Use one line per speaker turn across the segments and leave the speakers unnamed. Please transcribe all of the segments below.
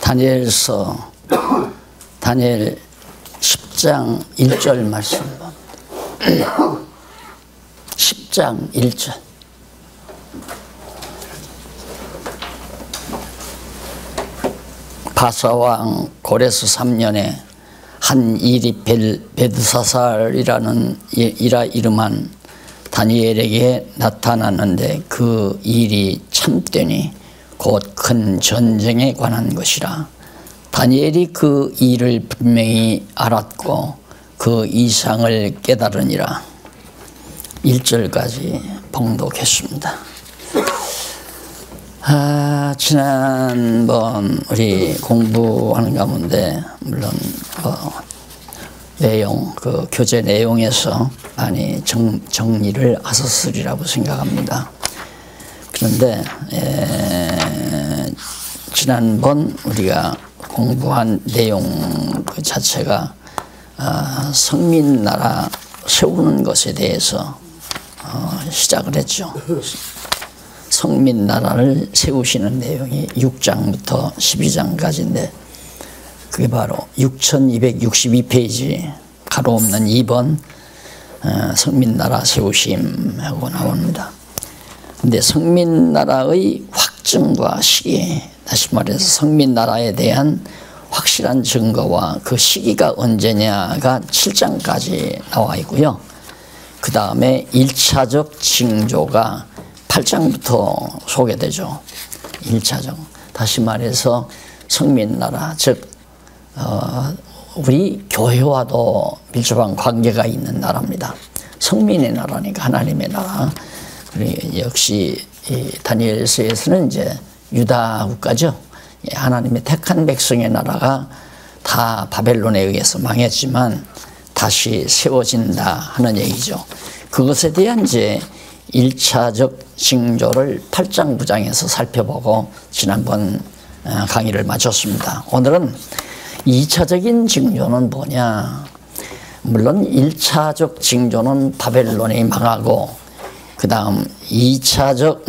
다니엘서 다니엘 10장 1절 말씀. 10장 1절. 바사왕 고레스 3년에 한 일이 벨드사살이라는 이라 이름한 다니엘에게 나타났는데 그 일이 참되니 곧 큰 전쟁에 관한 것이라. 다니엘이 그 일을 분명히 알았고 그 이상을 깨달으니라. 1절까지 봉독했습니다. 지난번 우리 공부하는 가운데 물론 내용, 그 교재 내용에서 많이 정리를 하셨으리라고 생각합니다. 그런데 지난번 우리가 공부한 내용 그 자체가 성민나라 세우는 것에 대해서 시작을 했죠. 성민나라를 세우시는 내용이 6장부터 12장까지인데 그게 바로 6262페이지 가로 없는 2번 성민나라 세우심하고 나옵니다. 근데 성민나라의 확증과 시기, 다시 말해서 성민나라에 대한 확실한 증거와 그 시기가 언제냐가 7장까지 나와 있고요. 그 다음에 1차적 징조가 8장부터 소개되죠. 1차적. 다시 말해서 성민나라, 즉 우리 교회와도 밀접한 관계가 있는 나라입니다. 성민의 나라니까 하나님의 나라. 역시 이 다니엘서에서는 이제 유다 국가죠. 하나님의 택한 백성의 나라가 다 바벨론에 의해서 망했지만 다시 세워진다 하는 얘기죠. 그것에 대한 이제 1차적 징조를 8장 9장에서 살펴보고 지난번 강의를 마쳤습니다. 오늘은 2차적인 징조는 뭐냐? 물론 1차적 징조는 바벨론이 망하고 그 다음 2차적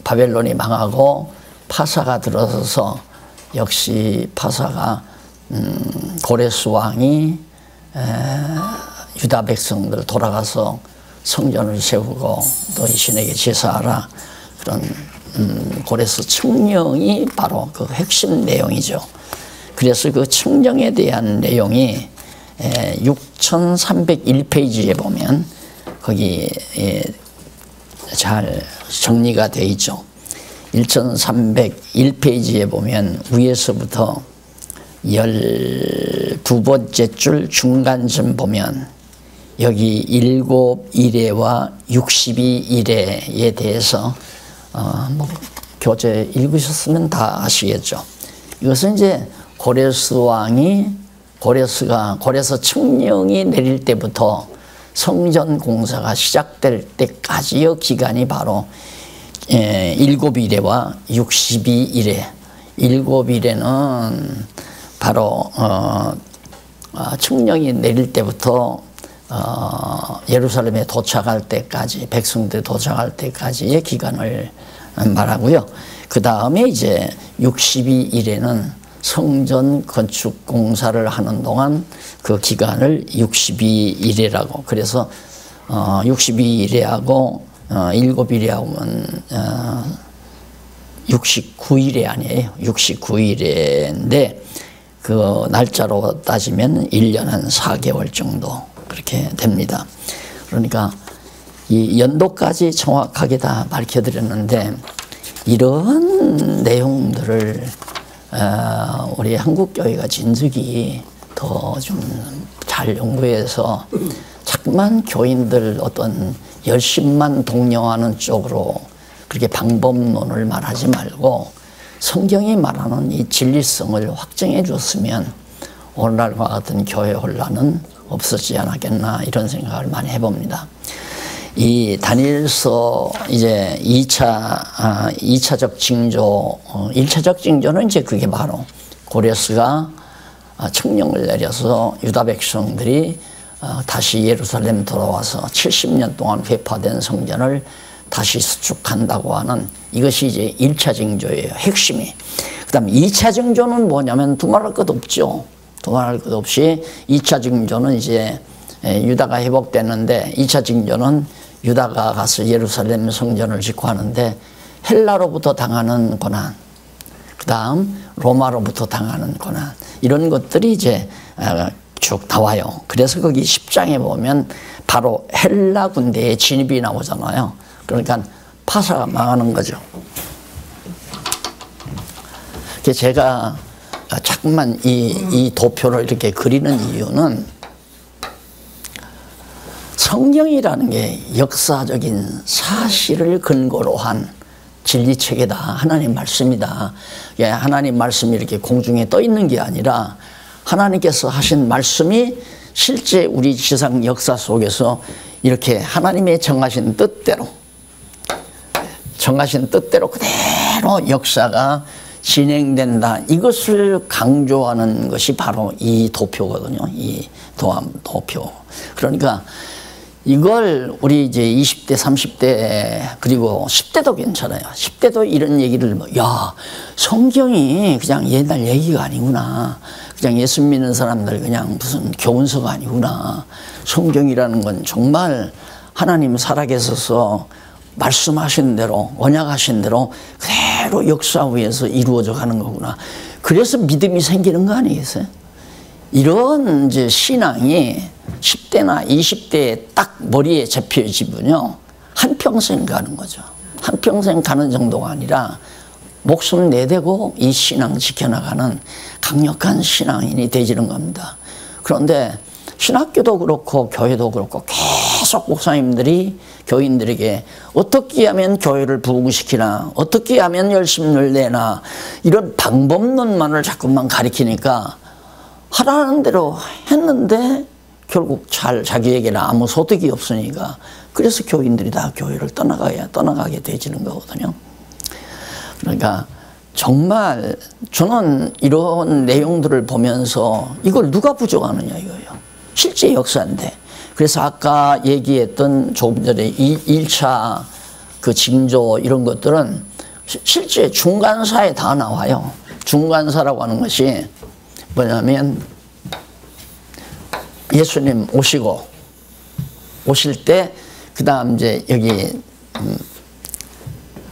바벨론이 망하고 파사가 들어서서 역시 파사가 고레스 왕이 유다 백성들 돌아가서 성전을 세우고 너희 신에게 제사하라 그런 고레스 청령이 바로 그 핵심 내용이죠. 그래서 그 청령에 대한 내용이 6301페이지에 보면 거기 잘 정리가 되어 있죠. 1301페이지에 보면 위에서부터 12번째 줄 중간쯤 보면 여기 7일에와 62일에 대해서 뭐 교재 읽으셨으면 다 아시겠죠. 이것은 이제 고레스 왕이 고레스 청령이 내릴 때부터 성전 공사가 시작될 때까지의 기간이 바로 7일에와 62일에 7일에는 바로 청령이 내릴 때부터 예루살렘에 도착할 때까지 백성들이 도착할 때까지의 기간을 말하고요. 그 다음에 이제 62일에는 성전 건축 공사를 하는 동안 그 기간을 62일이라고 그래서 62일에하고 7일에 하면 69일이 아니에요. 69일인데 그 날짜로 따지면 1년 한 4개월 정도 그렇게 됩니다. 그러니까 이 연도까지 정확하게 다 밝혀드렸는데 이런 내용들을 우리 한국교회가 진즉이 더 좀 잘 연구해서 자꾸만 교인들 어떤 열심만 독려하는 쪽으로 그렇게 방법론을 말하지 말고 성경이 말하는 이 진리성을 확증해 줬으면 오늘날과 같은 교회 혼란은 없었지 않았겠나 이런 생각을 많이 해봅니다. 이 다니엘서 이제 2차적 징조, 1차적 징조는 이제 그게 바로 고레스가 청령을 내려서 유다 백성들이 다시 예루살렘 돌아와서 70년 동안 회파된 성전을 다시 수축한다고 하는 이것이 이제 1차 징조예요. 핵심이. 그다음 2차 징조는 뭐냐면 두말할 것 없죠. 두말할 것 없이 2차 징조는 이제 유다가 회복됐는데 2차 징조는 유다가 가서 예루살렘 성전을 짓고 하는데 헬라로부터 당하는 고난, 그다음 로마로부터 당하는 고난, 이런 것들이 이제 쭉 나와요. 그래서 거기 10장에 보면 바로 헬라 군대의 진입이 나오잖아요. 그러니까 파사가 망하는 거죠. 제가 자꾸만 이 도표를 이렇게 그리는 이유는 성경이라는 게 역사적인 사실을 근거로 한 진리체계다. 하나님 말씀이다. 하나님 말씀이 이렇게 공중에 떠 있는 게 아니라 하나님께서 하신 말씀이 실제 우리 지상 역사 속에서 이렇게 하나님의 정하신 뜻대로 그대로 역사가 진행된다. 이것을 강조하는 것이 바로 이 도표거든요. 이 도표. 그러니까 이걸 우리 이제 20대, 30대, 그리고 10대도 괜찮아요. 10대도 이런 얘기를, 야, 성경이 그냥 옛날 얘기가 아니구나. 그냥 예수 믿는 사람들 그냥 무슨 교훈서가 아니구나. 성경이라는 건 정말 하나님 살아계셔서 말씀하신 대로, 언약하신 대로 그대로 역사 위에서 이루어져 가는 거구나. 그래서 믿음이 생기는 거 아니겠어요? 이런 이제 신앙이 10대나 20대에 딱 머리에 잡혀지면요, 한평생 가는 거죠. 한평생 가는 정도가 아니라 목숨 내대고 이 신앙 지켜나가는 강력한 신앙인이 되지는 겁니다. 그런데 신학교도 그렇고 교회도 그렇고 계속 목사님들이 교인들에게 어떻게 하면 교회를 부흥시키나, 어떻게 하면 열심을 내나, 이런 방법론만을 자꾸만 가리키니까 하라는 대로 했는데 결국 자기에게는 아무 소득이 없으니까, 그래서 교인들이 다 교회를 떠나가게 되지는 거거든요. 그러니까 정말 저는 이런 내용들을 보면서 이걸 누가 부정하느냐 이거예요. 실제 역사인데. 그래서 아까 얘기했던 조금 전에 1차 그 징조 이런 것들은 실제 중간사에 다 나와요. 중간사라고 하는 것이 뭐냐면 예수님 오실 때, 그 다음 이제 여기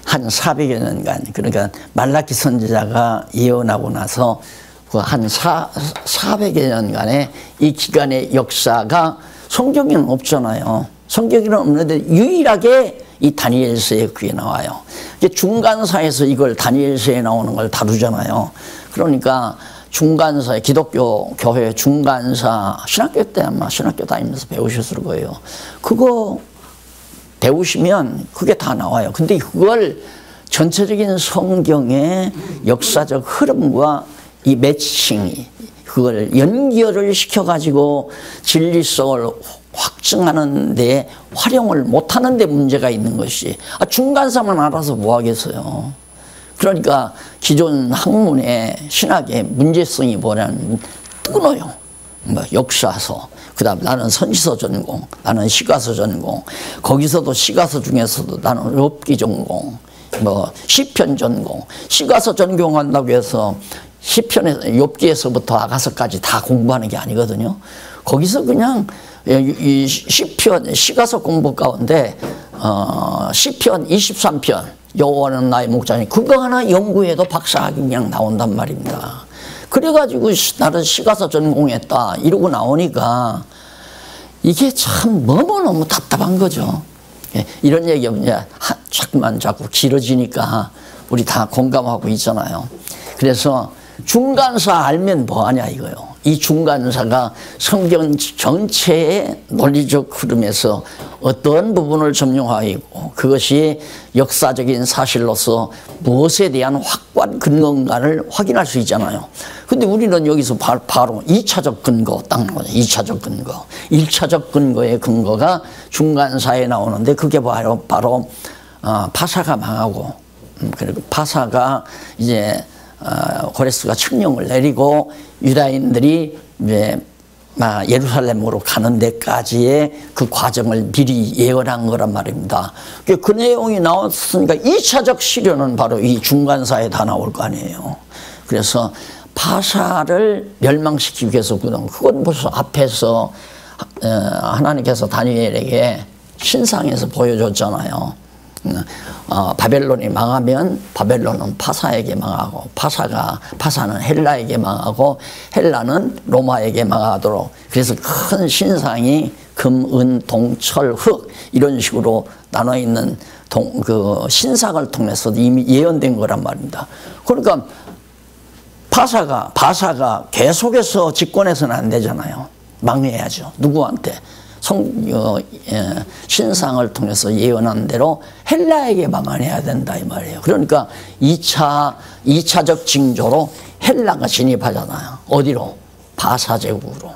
한 400여 년간, 그러니까 말라키 선지자가 예언하고 나서 그 한 400여 년간의 이 기간의 역사가 성경에는 없잖아요. 성경에는 없는데 유일하게 이 다니엘서에 그게 나와요. 중간사에서 이걸 다니엘서에 나오는 걸 다루잖아요. 그러니까 중간사, 기독교 교회 중간사, 신학교 때 아마 신학교 다니면서 배우셨을 거예요. 그거 배우시면 그게 다 나와요. 근데 그걸 전체적인 성경의 역사적 흐름과 이 매칭이, 그걸 연결을 시켜가지고 진리성을 확증하는 데 활용을 못하는 데 문제가 있는 것이, 중간사만 알아서 뭐 하겠어요. 그러니까 기존 학문의 신학의 문제성이 뭐냐면 끊어요. 뭐 역사서, 그 다음 나는 선지서 전공, 나는 시가서 전공, 거기서도 시가서 중에서도 나는 욥기 전공, 뭐 시편 전공, 시가서 전공한다고 해서 시편에서 욥기에서부터 아가서까지 다 공부하는 게 아니거든요. 거기서 그냥 이 시편, 시가서 공부 가운데 시편 23편, 여호와는 나의 목자니, 그거 하나 연구해도 박사학위 그냥 나온단 말입니다. 그래가지고 나는 시가서 전공했다 이러고 나오니까 이게 참 너무너무 답답한 거죠. 이런 얘기하면 자꾸 길어지니까 우리 다 공감하고 있잖아요. 그래서 중간사 알면 뭐하냐 이거요. 이 중간사가 성경 전체의 논리적 흐름에서 어떤 부분을 점용하고 있고 그것이 역사적인 사실로서 무엇에 대한 확고한 근거인가를 확인할 수 있잖아요. 근데 우리는 여기서 바로 2차적 근거 딱 나오죠. 2차적 근거. 1차적 근거의 근거가 중간사에 나오는데 그게 바로 파사가 망하고, 그리고 파사가 이제 고레스가 칙령을 내리고 유다인들이 이제 예루살렘으로 가는 데까지의 그 과정을 미리 예언한 거란 말입니다. 그 내용이 나왔으니까 2차적 시련은 바로 이 중간사에 다 나올 거 아니에요. 그래서 바사를 멸망시키기 위해서 그건 벌써 앞에서 하나님께서 다니엘에게 신상에서 보여줬잖아요. 바벨론이 망하면 바벨론은 파사에게 망하고 파사는 헬라에게 망하고 헬라는 로마에게 망하도록, 그래서 큰 신상이 금, 은, 동, 철, 흙 이런 식으로 나눠 있는 그 신상을 통해서 이미 예언된 거란 말입니다. 그러니까 바사가 계속해서 집권해서는 안 되잖아요. 망해야죠. 누구한테? 신상을 통해서 예언한 대로 헬라에게 망해야 된다 이 말이에요. 그러니까 2차적 징조로 헬라가 진입하잖아요. 어디로? 바사 제국으로.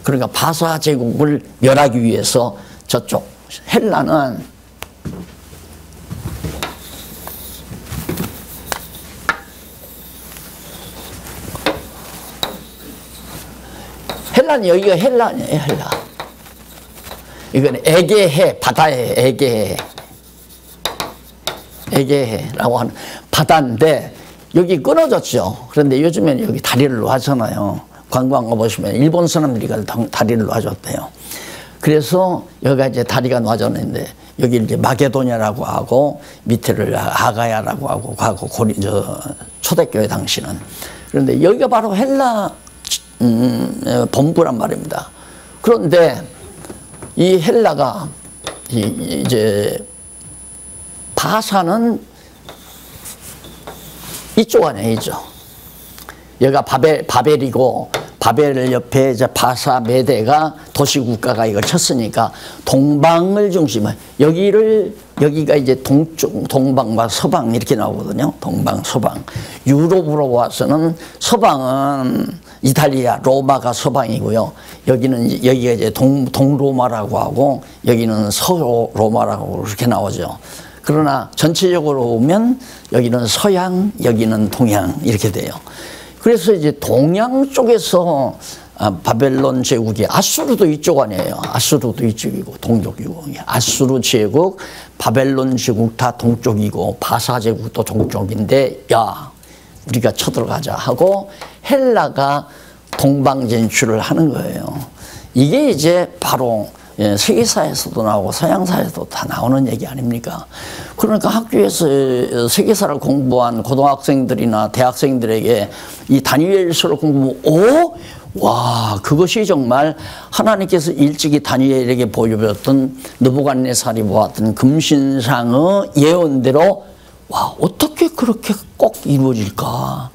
그러니까 바사 제국을 멸하기 위해서 저쪽 헬라는 여기가 헬라니에요. 헬라. 이건 에게해, 바다에 에게해라고 하는 바다인데 여기 끊어졌죠. 그런데 요즘에는 여기 다리를 놔잖아요. 관광 가보시면 일본 사람들이 다리를 놔줬대요. 그래서 여기가 이제 다리가 놔졌는데 여기 이제 마게도냐라고 하고 밑에를 아가야라고 하고 초대교회 당시는. 그런데 여기가 바로 헬라 본부란 말입니다. 그런데 이 헬라가 이제 바사는 이쪽 안에 있죠. 여기가 바벨이고 바벨 옆에 이제 바사 메대가 도시국가가 이걸 쳤으니까 동방을 중심으로 여기가 이제 동방과 서방 이렇게 나오거든요. 동방, 서방. 유럽으로 와서는 서방은 이탈리아, 로마가 서방이고요. 여기가 이제 동로마라고 하고 여기는 서로마라고 그렇게 나오죠. 그러나 전체적으로 보면 여기는 서양, 여기는 동양 이렇게 돼요. 그래서 이제 동양 쪽에서 바벨론 제국이 아수르도 이쪽 아니에요. 아수르도 이쪽이고 동쪽이고 아수르 제국, 바벨론 제국 다 동쪽이고 바사 제국도 동쪽인데 야 우리가 쳐들어가자 하고 헬라가 동방 진출을 하는 거예요. 이게 이제 바로 세계사에서도 나오고 서양사에서도 다 나오는 얘기 아닙니까? 그러니까 학교에서 세계사를 공부한 고등학생들이나 대학생들에게 이 다니엘서를 공부하면 와 그것이 정말 하나님께서 일찍이 다니엘에게 보여줬던 느부갓네살이 보았던 금신상의 예언대로 와 어떻게 그렇게 꼭 이루어질까?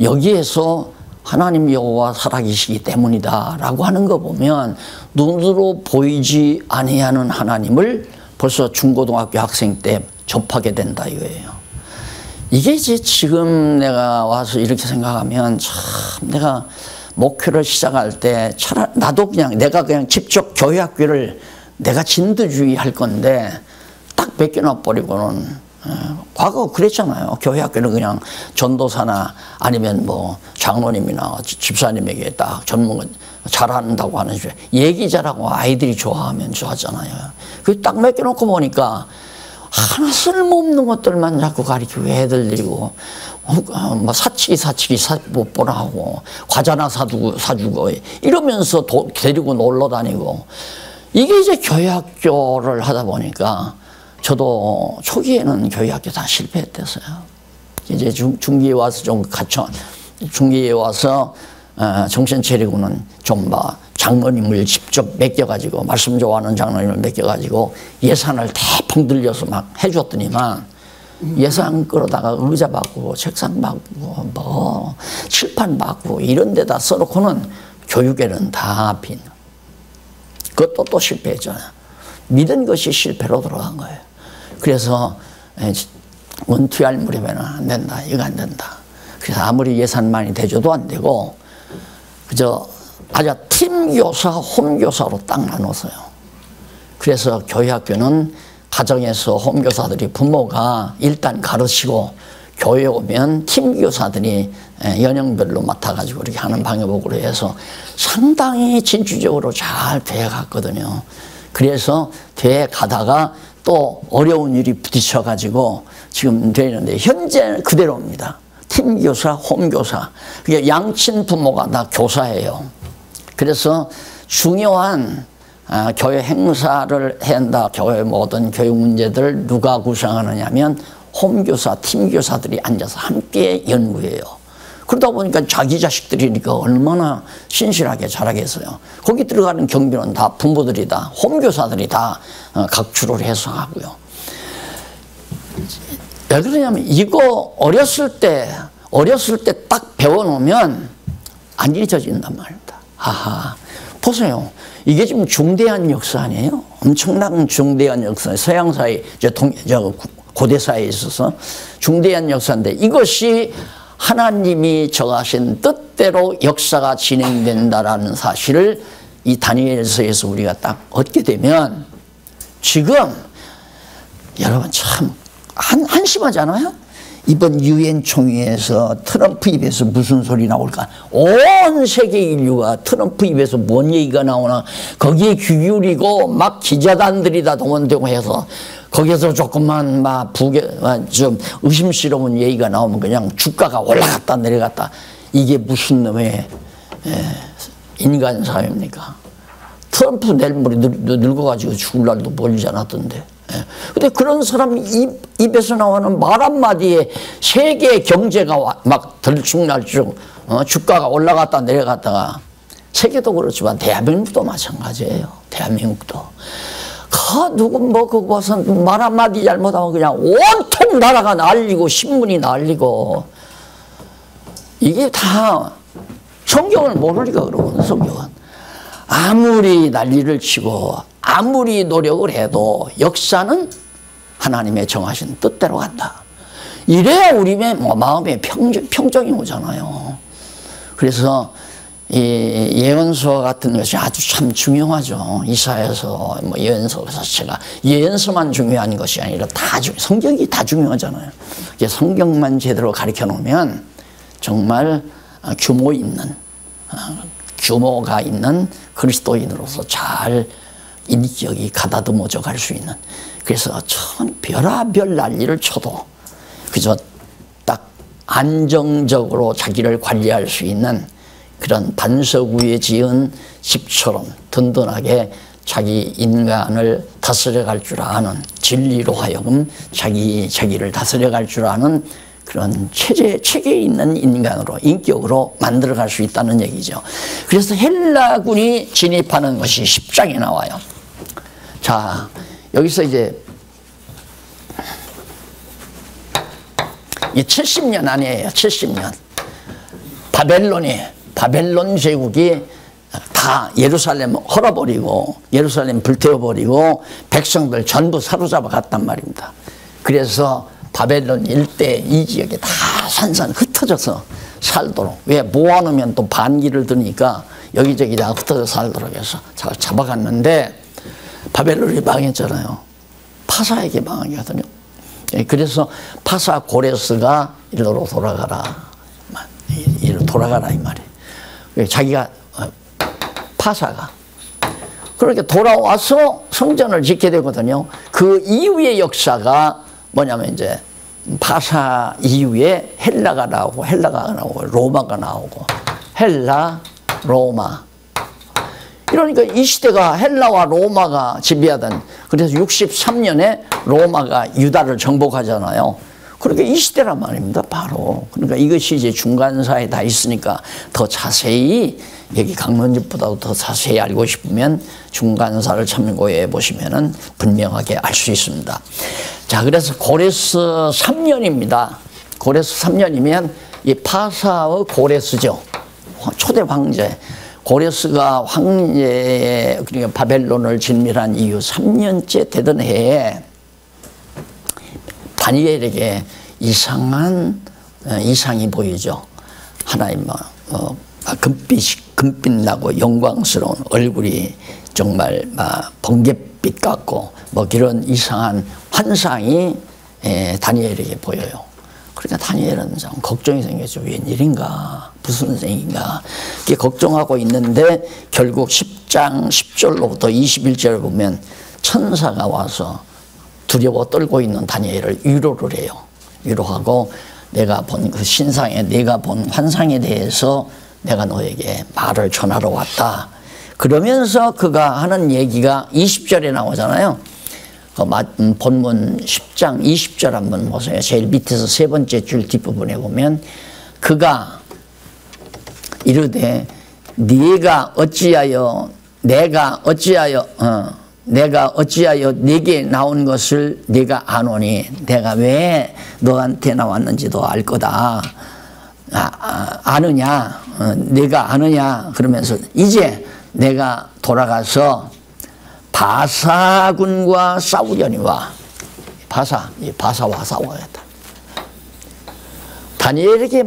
여기에서 하나님 여호와 살아계시기 때문이다 라고 하는 거 보면 눈으로 보이지 아니하는 하나님을 벌써 중고등학교 학생 때 접하게 된다 이거예요. 이게 이제 지금 내가 와서 이렇게 생각하면 참 내가 목회를 시작할 때 차라리 나도 내가 그냥 직접 교회학교를 내가 진두주의 할 건데 딱 뺏겨놔버리고는 과거 그랬잖아요. 교회학교는 그냥 전도사나 아니면 뭐 장로님이나 집사님에게 딱 전문 잘한다고 하는 얘기 잘하고 아이들이 좋아하면 좋았잖아요. 그 딱 맡겨놓고 보니까 하나 쓸모없는 것들만 자꾸 가르치고 애들들이고 뭐 사치기 뽀뽀나 하고 과자나 사주고 이러면서 데리고 놀러 다니고 이게 이제 교회학교를 하다 보니까 저도 초기에는 교회학교 다 실패했대서요. 이제 중기에 와서 좀 중기에 와서 정신 차리고는 좀 장로님을 직접 맡겨가지고 말씀 좋아하는 장로님을 맡겨가지고 예산을 대풍 들여서 막 해줬더니만 예산 끌어다가 의자 바꾸고 책상 바꾸고 뭐 칠판 바꾸고 이런 데다 써놓고는 교육에는 다 빈. 그것도 또 실패했잖아요. 믿은 것이 실패로 들어간 거예요. 그래서 은퇴할 무렵에는 안 된다. 이거 안 된다. 그래서 아무리 예산 많이 대줘도 안 되고 그저 아주 팀교사, 홈교사로 딱 나눴어요. 그래서 교회학교는 가정에서 홈교사들이 부모가 일단 가르치고 교회 오면 팀 교사들이 연령별로 맡아가지고 이렇게 하는 방해복으로 해서 상당히 진취적으로 잘 되어갔거든요. 그래서 되어 가다가 또 어려운 일이 부딪혀가지고 지금 되는데 현재는 그대로입니다. 팀 교사, 홈 교사. 그게 양친 부모가 다 교사예요. 그래서 중요한 교회 행사를 한다. 교회 모든 교육 문제들 누가 구성하느냐 하면 홈교사, 팀교사들이 앉아서 함께 연구해요. 그러다 보니까 자기 자식들이니까 얼마나 신실하게 잘하겠어요. 거기 들어가는 경비는 다 부모들이 다, 홈교사들이 다 각주를 해서 하고요. 왜 그러냐면 이거 어렸을 때 딱 배워놓으면 안 잊어진단 말입니다. 아하, 보세요. 이게 지금 중대한 역사 아니에요? 엄청난 중대한 역사. 서양사회, 고대사에 있어서 중대한 역사인데 이것이 하나님이 정하신 뜻대로 역사가 진행된다라는 사실을 이 다니엘서에서 우리가 딱 얻게 되면 지금 여러분 참 한심하잖아요. 이번 유엔 총회에서 트럼프 입에서 무슨 소리 나올까? 온 세계 인류가 트럼프 입에서 뭔 얘기가 나오나 거기에 귀 기울이고 막 기자단들이 다 동원되고 해서 거기에서 조금만 좀 의심스러운 얘기가 나오면 그냥 주가가 올라갔다 내려갔다. 이게 무슨 놈의 인간 사회입니까? 트럼프 내일 모레 늙어가지고 죽을 날도 멀지 않았던데. 근데 그런 사람 입에서 나오는 말 한마디에 세계 경제가 막 들쭉날쭉 주가가 올라갔다 내려갔다가 세계도 그렇지만 대한민국도 마찬가지예요. 대한민국도. 누구 그거 말 한마디 잘못하면 그냥 온통 나라가 날리고 신문이 날리고 이게 다 성경을 모르니까 그러거든. 성경은 아무리 난리를 치고 아무리 노력을 해도 역사는 하나님의 정하신 뜻대로 간다. 이래야 우리 마음에 평정이 오잖아요. 그래서 이 예언서 같은 것이 아주 참 중요하죠. 이사야서, 예언서 자체가 예언서만 중요한 것이 아니라 성경이 다 중요하잖아요. 성경만 제대로 가르쳐 놓으면 정말 규모가 있는 그리스도인으로서 잘 인격이 가다듬어져 갈 수 있는. 그래서 참 별의별 난리를 쳐도 그저 딱 안정적으로 자기를 관리할 수 있는 그런 반석 위에 지은 집처럼 든든하게 자기 인간을 다스려갈 줄 아는, 진리로 하여금 자기를 다스려갈 줄 아는 그런 체계에 있는 인간으로, 인격으로 만들어갈 수 있다는 얘기죠. 그래서 헬라군이 진입하는 것이 10장에 나와요. 자, 여기서 이제 이 70년 아니에요. 70년. 바벨론 제국이 다 예루살렘 헐어버리고 예루살렘 불태워버리고 백성들 전부 사로잡아 갔단 말입니다. 그래서 바벨론 일대 이 지역에 다 산산 흩어져서 살도록, 왜 모아놓으면 또 반기를 드니까 여기저기 다 흩어져 살도록 해서 잡아갔는데 바벨론이 망했잖아요. 파사에게 망하거든요. 그래서 파사 고레스가 이리로 돌아가라 이 말이에요. 자기가 파사가 그렇게 돌아와서 성전을 짓게 되거든요. 그 이후의 역사가 뭐냐면 이제 파사 이후에 헬라가 나오고 로마가 나오고 헬라, 로마. 이러니까 이 시대가 헬라와 로마가 지배하던, 그래서 63년에 로마가 유다를 정복하잖아요. 그러니까 이 시대란 말입니다, 바로. 그러니까 이것이 이제 중간사에 다 있으니까 더 자세히, 여기 강론집보다도 더 자세히 알고 싶으면 중간사를 참고해 보시면은 분명하게 알 수 있습니다. 자, 그래서 고레스 3년입니다. 고레스 3년이면 이 파사의 고레스죠. 초대 황제. 고레스가 황제의, 그러니까 바벨론을 진멸한 이후 3년째 되던 해에 다니엘에게 이상이 보이죠. 하나님 금빛 나고 영광스러운 얼굴이 정말 번갯빛 같고 그런 이상한 환상이 다니엘에게 보여요. 그러니까 다니엘은 좀 걱정이 생겼죠. 웬일인가, 무슨 생인가 이렇게 걱정하고 있는데 결국 10장 10절로부터 21절을 보면 천사가 와서 두려워 떨고 있는 다니엘을 위로를 해요. 위로하고 내가 본 그 신상에, 내가 본 환상에 대해서 내가 너에게 말을 전하러 왔다. 그러면서 그가 하는 얘기가 20절에 나오잖아요. 그 본문 10장 20절 한번 보세요. 제일 밑에서 세 번째 줄 뒷부분에 보면 그가 이르되 내가 어찌하여 내게 나온 것을 네가 아노니 내가 왜 너한테 나왔는지도 알 거다. 아느냐? 네가 아느냐? 그러면서 이제 내가 돌아가서 바사군과 싸우려니와 바사와 싸워야겠다. 다니엘에게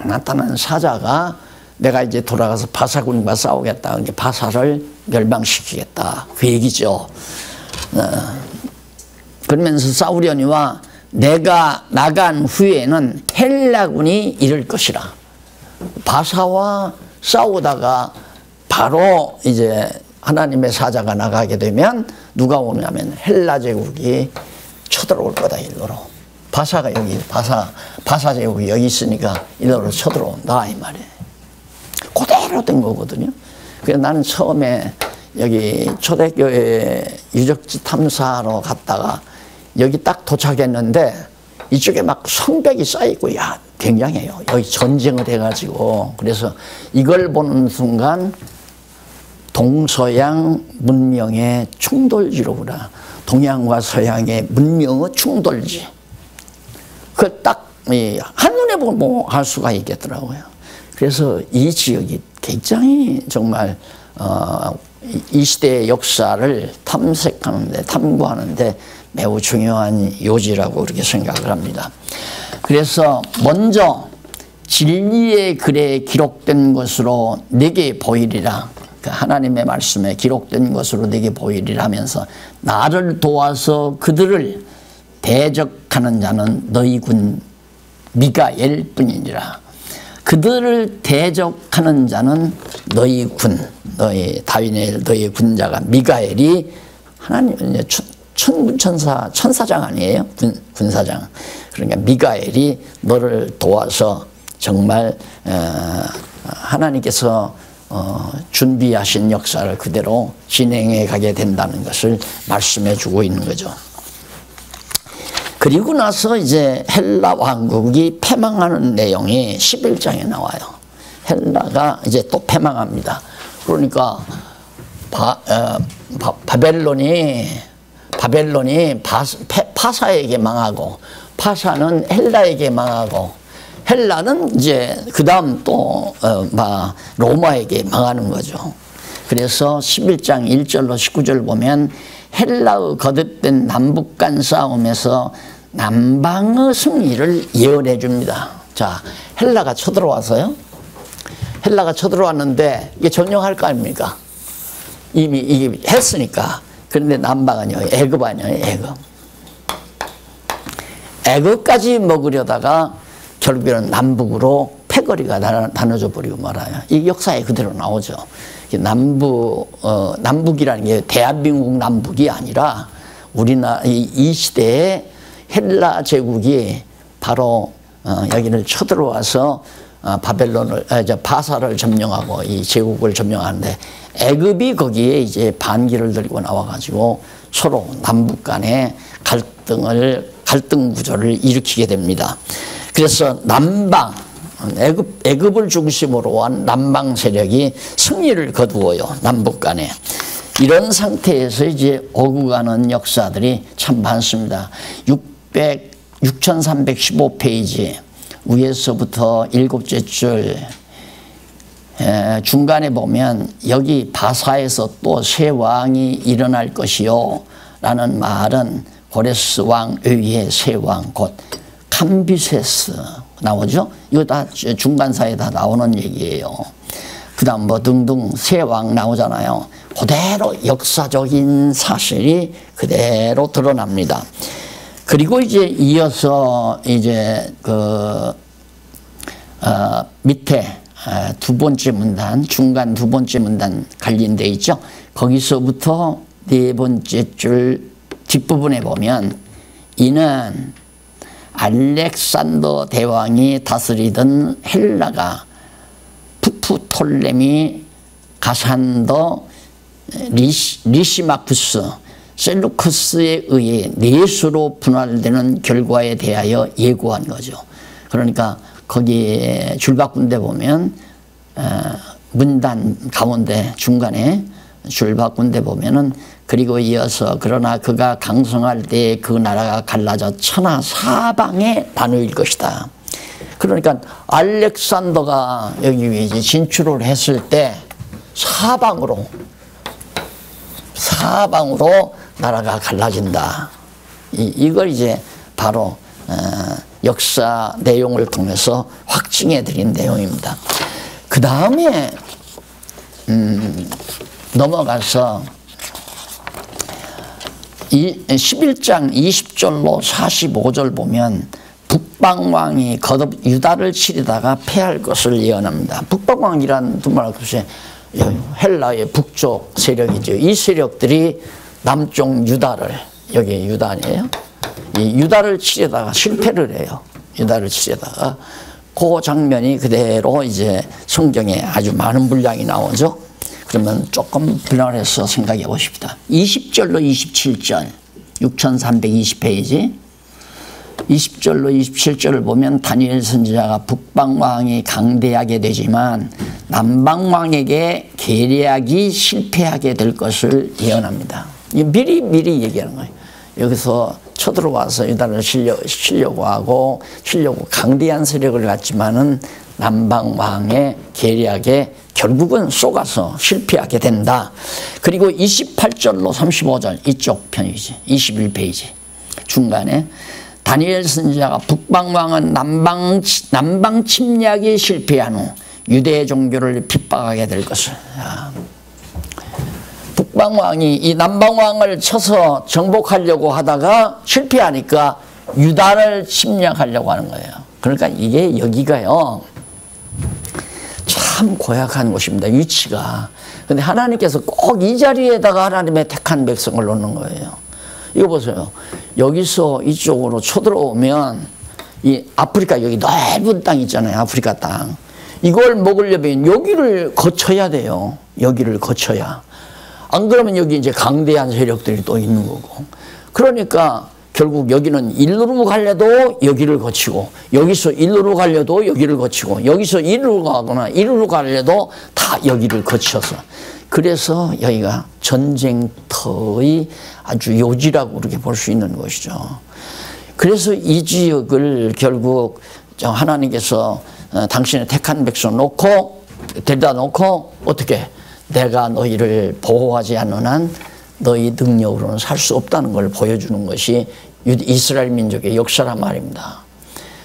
나타난 사자가 내가 이제 돌아가서 바사군과 싸우겠다. 그러니까 바사를 멸망시키겠다. 그 얘기죠. 그러면서 싸우려니와 내가 나간 후에는 헬라군이 이를 것이라. 바사와 싸우다가 바로 이제 하나님의 사자가 나가게 되면 누가 오냐면 헬라 제국이 쳐들어올 거다. 일로로. 바사가 여기 바사 제국이 여기 있으니까 일로로 쳐들어온다 이 말이에요. 그대로 된 거거든요. 그래서 나는 처음에 여기 초대교회 유적지 탐사로 갔다가 여기 딱 도착했는데 이쪽에 막 성벽이 쌓이고 야 굉장해요. 여기 전쟁을 해가지고 그래서 이걸 보는 순간 동서양 문명의 충돌지로구나. 동양과 서양의 문명의 충돌지. 그걸 딱 한눈에 보고 알 수가 있겠더라고요. 그래서 이 지역이 굉장히 정말 이 시대의 역사를 탐색하는데 탐구하는데 매우 중요한 요지라고 그렇게 생각을 합니다. 그래서 먼저 진리의 글에 기록된 것으로 내게 보이리라. 하나님의 말씀에 기록된 것으로 내게 보이리라 하면서 나를 도와서 그들을 대적하는 자는 너희 군 미가엘 뿐이니라. 그들을 대적하는 자는 너희 군, 너희 다윈의 너희 군자가 미가엘이 하나님 천사장 아니에요? 군사장. 그러니까 미가엘이 너를 도와서 정말 하나님께서 준비하신 역사를 그대로 진행해 가게 된다는 것을 말씀해 주고 있는 거죠. 그리고 나서 이제 헬라 왕국이 패망하는 내용이 11장에 나와요. 헬라가 이제 또 패망합니다. 그러니까 바벨론이 파사에게 망하고 파사는 헬라에게 망하고 헬라는 이제 그 다음 또 로마에게 망하는 거죠. 그래서 11장 1절로 19절 보면 헬라의 거듭된 남북 간 싸움에서 남방의 승리를 예언해 줍니다. 자, 헬라가 쳐들어와서요. 헬라가 쳐들어왔는데 이게 점령할 거 아닙니까? 이미 이게 했으니까. 그런데 남방은요, 애굽 아니에요, 애굽. 애굽까지 먹으려다가 결국에는 남북으로 패거리가 나눠져 버리고 말아요. 이 역사에 그대로 나오죠. 남북이라는 게 대한민국 남북이 아니라 우리나라 이 시대에 헬라 제국이 바로 여기를 쳐들어와서 바사를 점령하고 이 제국을 점령하는데 애굽이 거기에 이제 반기를 들고 나와가지고 서로 남북 간의 갈등 구조를 일으키게 됩니다. 그래서 남방, 애굽을 중심으로 한 남방 세력이 승리를 거두어요. 남북 간에. 이런 상태에서 이제 오고 가는 역사들이 참 많습니다. 6315페이지 위에서부터 7째 줄 중간에 보면 여기 바사에서 또 새 왕이 일어날 것이요 라는 말은 고레스 왕 위에 새 왕 곧 캄비세스 나오죠. 이거 다 중간사에 다 나오는 얘기예요. 그 다음 뭐 등등 새 왕 나오잖아요. 그대로 역사적인 사실이 그대로 드러납니다. 그리고 이제 이어서 이제 밑에 두 번째 문단, 중간 두 번째 문단 갈린 데 있죠. 거기서부터 네 번째 줄 뒷부분에 보면 이는 알렉산더 대왕이 다스리던 헬라가 푸프톨레미 가산더 리시마쿠스 셀루쿠스에 의해 넷으로 분할되는 결과에 대하여 예고한 거죠. 그러니까 거기에 줄 바꾼 데 보면 문단 가운데 중간에 줄 바꾼 데 보면은 그리고 이어서 그러나 그가 강성할 때 그 나라가 갈라져 천하 사방에 나누일 것이다. 그러니까 알렉산더가 여기 이제 진출을 했을 때 사방으로 나라가 갈라진다. 이걸 이제 바로 역사 내용을 통해서 확증해 드린 내용입니다. 그 다음에 넘어가서 11장 20절로 45절 보면 북방왕이 거듭 유다를 치르다가 패할 것을 예언합니다. 북방왕이란 두말 없이 헬라의 북쪽 세력이죠. 이 세력들이 남쪽 유다를, 여기 유다니에요. 이 유다를 치려다가 실패를 해요. 유다를 치려다가 그 장면이 그대로 이제 성경에 아주 많은 분량이 나오죠. 그러면 조금 분할해서 생각해 보십시다. 20절로 27절 6320페이지 20절로 27절을 보면 다니엘 선지자가 북방왕이 강대하게 되지만 남방왕에게 계략이 실패하게 될 것을 예언합니다. 미리 얘기하는 거예요. 여기서 쳐들어와서 유다를 치려고 하고 강대한 세력을 갖지만은 남방왕의 계략에 결국은 쏘가서 실패하게 된다. 그리고 28절로 35절 이쪽 편이지 21페이지 중간에 다니엘 선지자가 북방왕은 남방 침략이 실패한 후 유대 종교를 핍박하게 될 것을. 북방왕이 이 남방왕을 쳐서 정복하려고 하다가 실패하니까 유다를 침략하려고 하는 거예요. 그러니까 이게 여기가요 참 고약한 곳입니다. 위치가. 근데 하나님께서 꼭 이 자리에다가 하나님의 택한 백성을 놓는 거예요. 이거 보세요. 여기서 이쪽으로 쳐들어오면 이 아프리카 여기 넓은 땅 있잖아요. 아프리카 땅. 이걸 먹으려면 여기를 거쳐야 돼요. 여기를 거쳐야. 안 그러면 여기 이제 강대한 세력들이 또 있는 거고. 그러니까 결국 여기는 일루로 가려도 여기를 거치고 여기서 일루로 가려도 여기를 거치고 여기서 일루로 가거나 일루로 가려도 다 여기를 거쳐서 그래서 여기가 전쟁터의 아주 요지라고 그렇게 볼 수 있는 것이죠. 그래서 이 지역을 결국 하나님께서 당신의 택한 백성 놓고 데려다 놓고 어떻게 내가 너희를 보호하지 않는 한 너희 능력으로는 살 수 없다는 걸 보여주는 것이 이스라엘 민족의 역사란 말입니다.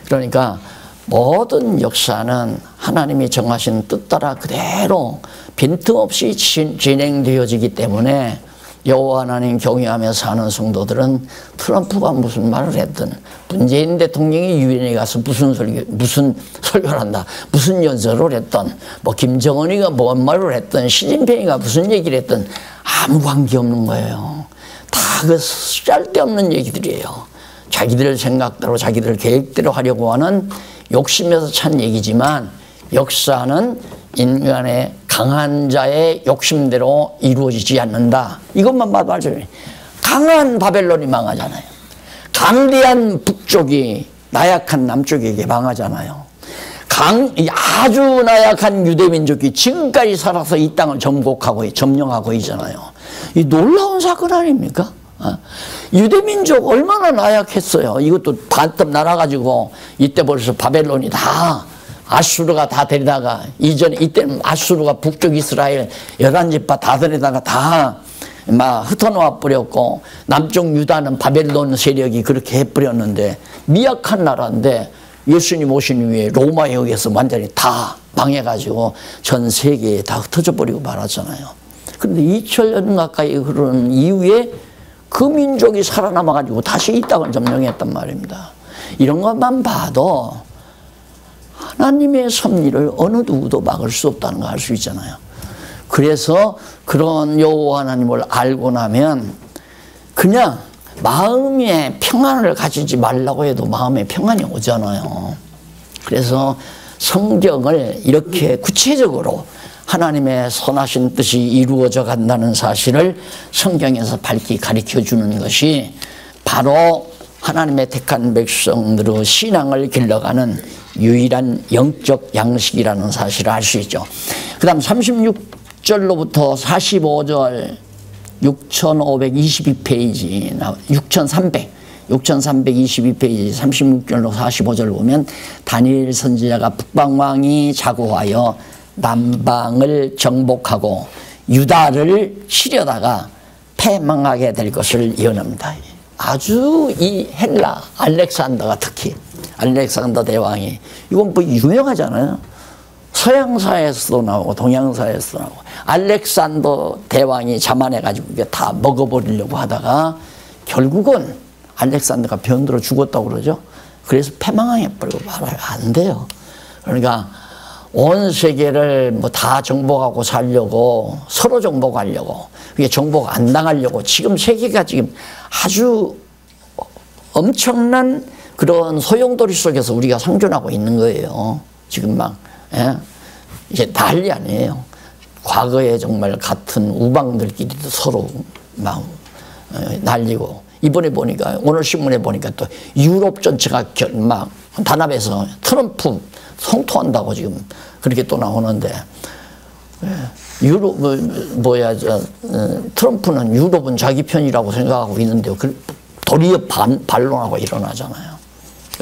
그러니까 모든 역사는 하나님이 정하신 뜻 따라 그대로 빈틈없이 진행되어지기 때문에 여호와 하나님 경외하며 사는 성도들은 트럼프가 무슨 말을 했든 문재인 대통령이 유엔에 가서 무슨 설교를 한다, 무슨 연설을 했든 뭐 김정은이가 뭔 말을 했든 시진핑이가 무슨 얘기를 했든 아무 관계없는 거예요. 다 그 쓸데없는 얘기들이에요. 자기들 생각대로 자기들 계획대로 하려고 하는 욕심에서 찬 얘기지만 역사는 인간의 강한 자의 욕심대로 이루어지지 않는다. 이것만 봐도 알죠. 강한 바벨론이 망하잖아요. 강대한 북쪽이 나약한 남쪽에게 망하잖아요. 아주 나약한 유대민족이 지금까지 살아서 이 땅을 점령하고 있잖아요. 이 놀라운 사건 아닙니까? 유대민족 얼마나 나약했어요. 이것도 반틈 날아가지고 이때 벌써 바벨론이 다 아수르가 다 데리다가 이때는 아수르가 북쪽 이스라엘 11지파 다 데리다가 다 막 흩어놓아 버렸고 남쪽 유다는 바벨론 세력이 그렇게 해버렸는데 미약한 나라인데 예수님 오신 후에 로마에 의해서 완전히 다 망해가지고 전 세계에 다 흩어져 버리고 말았잖아요. 그런데 2000년 가까이 흐르는 이후에 그 민족이 살아남아가지고 다시 이 땅을 점령했단 말입니다. 이런 것만 봐도 하나님의 섭리를 어느 누구도 막을 수 없다는 걸 알 수 있잖아요. 그래서 그런 여호와 하나님을 알고 나면 그냥 마음에 평안을 가지지 말라고 해도 마음에 평안이 오잖아요. 그래서 성경을 이렇게 구체적으로 하나님의 선하신 뜻이 이루어져 간다는 사실을 성경에서 밝히 가르쳐 주는 것이 바로 하나님의 택한 백성들의 신앙을 길러가는 유일한 영적 양식이라는 사실을 알 수 있죠. 그 다음 36절로부터 45절 6522페이지 6322페이지 36절로 45절 보면 다니엘 선지자가 북방왕이 자고하여 남방을 정복하고 유다를 치려다가 패망하게 될 것을 예언합니다. 아주 이 헬라 알렉산더가 특히 알렉산더 대왕이 이건 뭐 유명하잖아요. 서양사에서도 나오고 동양사에서도 나오고 알렉산더 대왕이 자만해가지고 이게 다 먹어버리려고 하다가 결국은 알렉산더가 병들어 죽었다고 그러죠. 그래서 패망해버리고 말아요. 안 돼요. 그러니까 온 세계를 뭐 다 정복하고 살려고 서로 정복하려고 그게 정복 안 당하려고 지금 세계가 지금 아주 엄청난 그런 소용돌이 속에서 우리가 생존하고 있는 거예요. 지금 막 이게 난리 아니에요. 과거에 정말 같은 우방들끼리도 서로 막 날리고 이번에 보니까 오늘 신문에 보니까 또 유럽 전체가 막 단합해서 트럼프 성토한다고 지금 그렇게 또 나오는데 유럽 트럼프는 유럽은 자기 편이라고 생각하고 있는데요. 도리어 반론하고 일어나잖아요.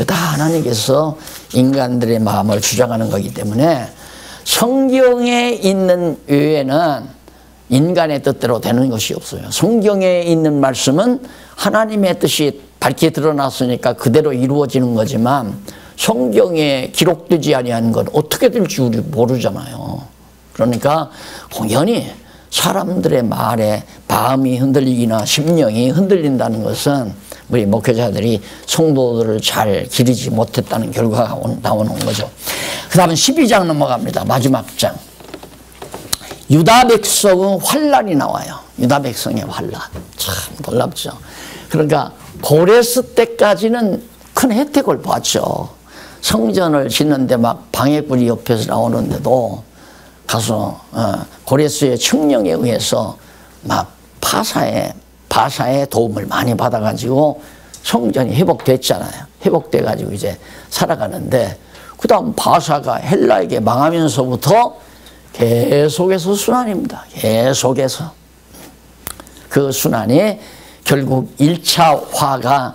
다 하나님께서 인간들의 마음을 주장하는 거기 때문에 성경에 있는 외에는 인간의 뜻대로 되는 것이 없어요. 성경에 있는 말씀은 하나님의 뜻이 밝게 드러났으니까 그대로 이루어지는 거지만 성경에 기록되지 아니한 건 어떻게 될지 우리 모르잖아요. 그러니까 공연히 사람들의 말에 마음이 흔들리기나 심령이 흔들린다는 것은 우리 목회자들이 성도들을 잘 기르지 못했다는 결과가 나오는 거죠. 그 다음은 12장 넘어갑니다. 마지막 장. 유다 백성의 환란이 나와요. 유다 백성의 환란. 참 놀랍죠. 그러니까 고레스 때까지는 큰 혜택을 봤죠. 성전을 짓는데 막 방해꾼이 옆에서 나오는데도 가서 고레스의 칙령에 의해서 막 바사의 도움을 많이 받아가지고 성전이 회복됐잖아요. 회복돼가지고 이제 살아가는데 그 다음 바사가 헬라에게 망하면서부터 계속해서 순환입니다. 계속해서. 그 순환이 결국 1차 화가